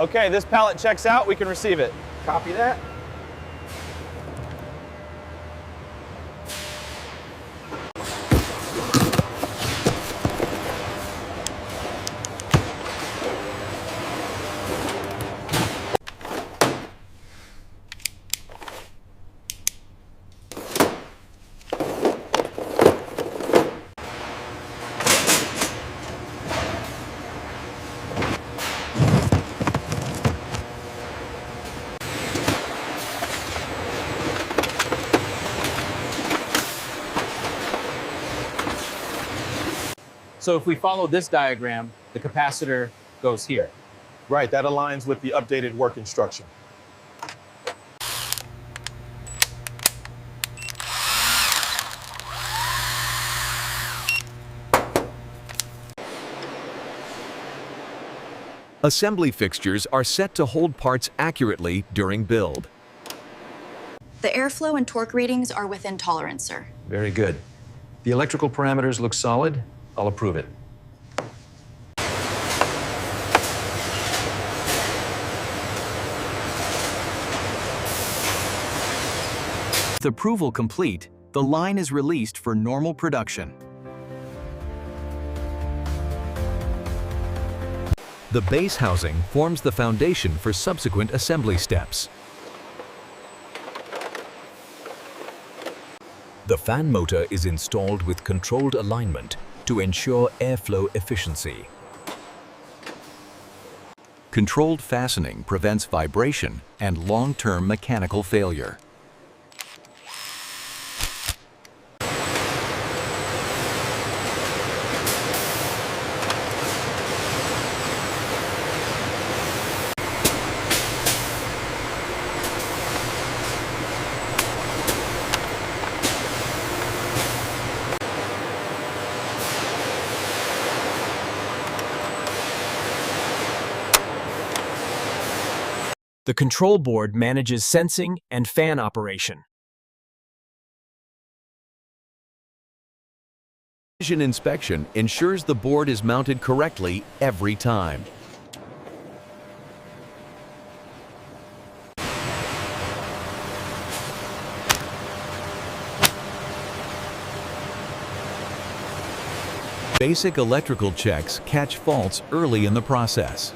Okay, this pallet checks out. We can receive it. Copy that. So if we follow this diagram, the capacitor goes here. Right, that aligns with the updated work instruction. Assembly fixtures are set to hold parts accurately during build. The airflow and torque readings are within tolerance, sir. Very good. The electrical parameters look solid. I'll approve it. With approval complete, the line is released for normal production. The base housing forms the foundation for subsequent assembly steps. The fan motor is installed with controlled alignment to ensure airflow efficiency. Controlled fastening prevents vibration and long-term mechanical failure. The control board manages sensing and fan operation. Precision inspection ensures the board is mounted correctly every time. Basic electrical checks catch faults early in the process.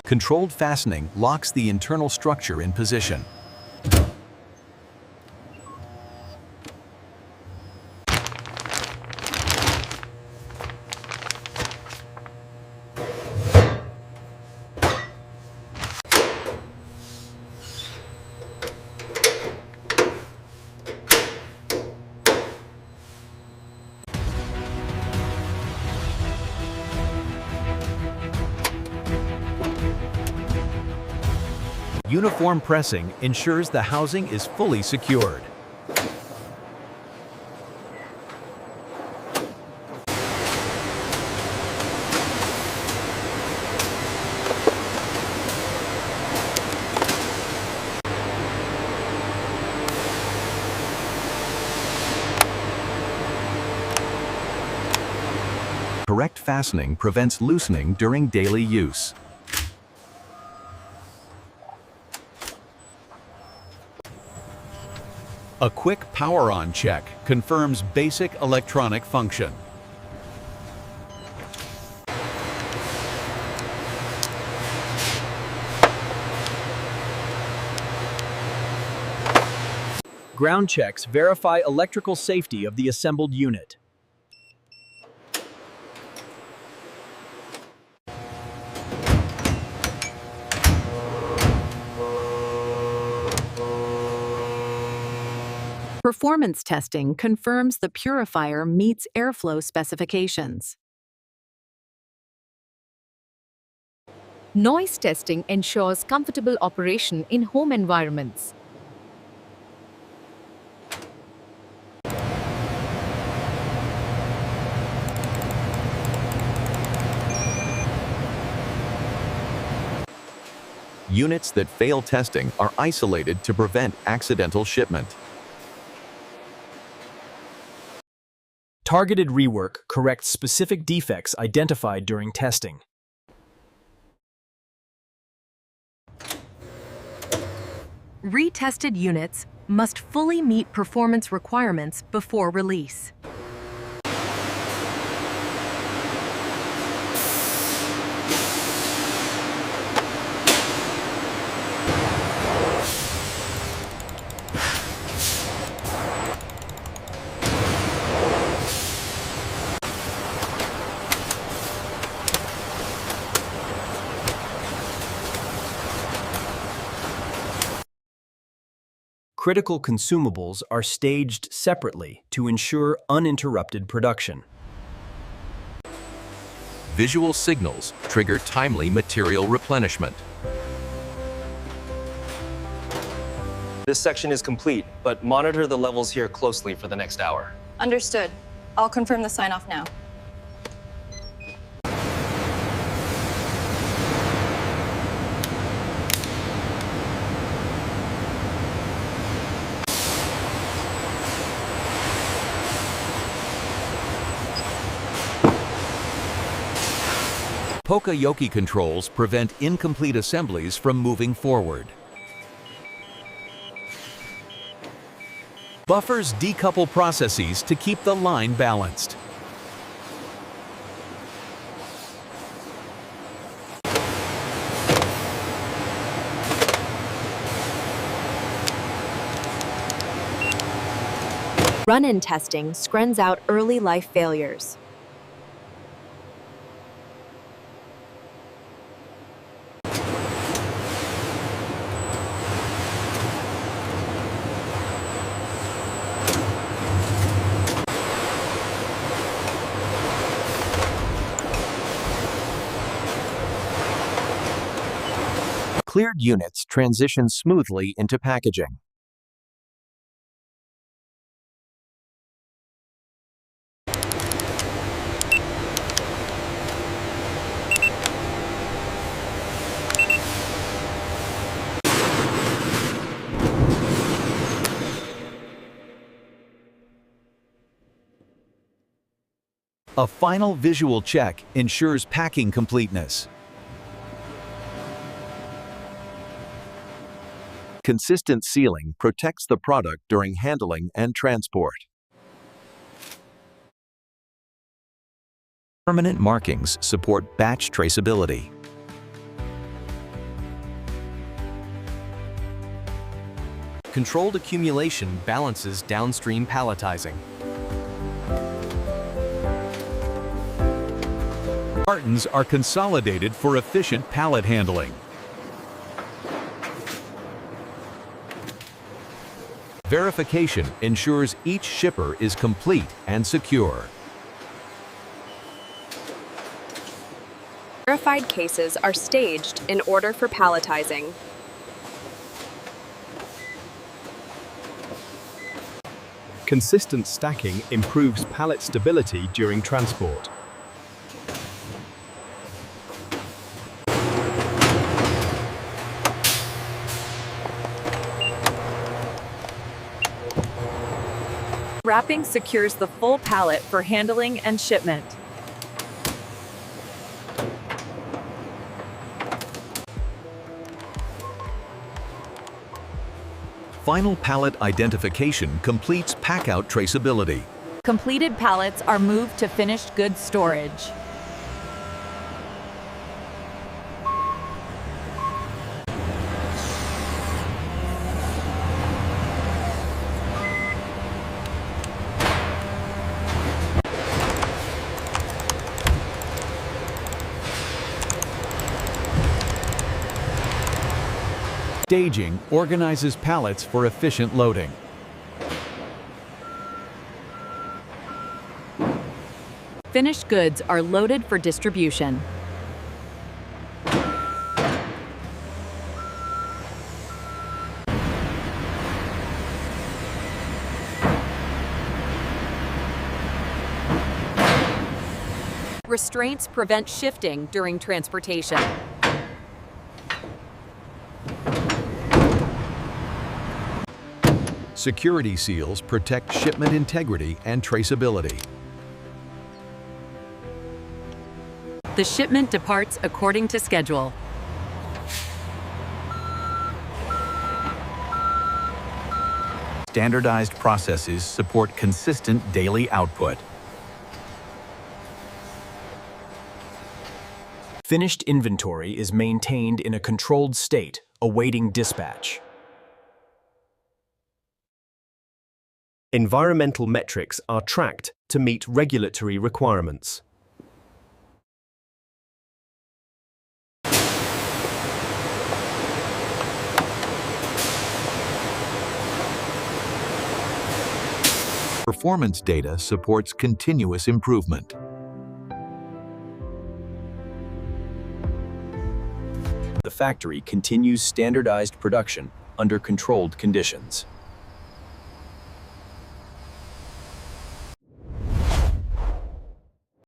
Controlled fastening locks the internal structure in position. Uniform pressing ensures the housing is fully secured. Correct fastening prevents loosening during daily use. A quick power-on check confirms basic electronic function. Ground checks verify electrical safety of the assembled unit. Performance testing confirms the purifier meets airflow specifications. Noise testing ensures comfortable operation in home environments. Units that fail testing are isolated to prevent accidental shipment. Targeted rework corrects specific defects identified during testing. Retested units must fully meet performance requirements before release. Critical consumables are staged separately to ensure uninterrupted production. Visual signals trigger timely material replenishment. This section is complete, but monitor the levels here closely for the next hour. Understood. I'll confirm the sign-off now. Poka-yoke controls prevent incomplete assemblies from moving forward. Buffers decouple processes to keep the line balanced. Run-in testing screens out early life failures. Cleared units transition smoothly into packaging. A final visual check ensures packing completeness. Consistent sealing protects the product during handling and transport. Permanent markings support batch traceability. Controlled accumulation balances downstream palletizing. Cartons are consolidated for efficient pallet handling. Verification ensures each shipper is complete and secure. Verified cases are staged in order for palletizing. Consistent stacking improves pallet stability during transport. Wrapping secures the full pallet for handling and shipment. Final pallet identification completes packout traceability. Completed pallets are moved to finished goods storage. Staging organizes pallets for efficient loading. finished goods are loaded for distribution. Restraints prevent shifting during transportation. Security seals protect shipment integrity and traceability. The shipment departs according to schedule. Standardized processes support consistent daily output. Finished inventory is maintained in a controlled state, awaiting dispatch. Environmental metrics are tracked to meet regulatory requirements. Performance data supports continuous improvement. The factory continues standardized production under controlled conditions.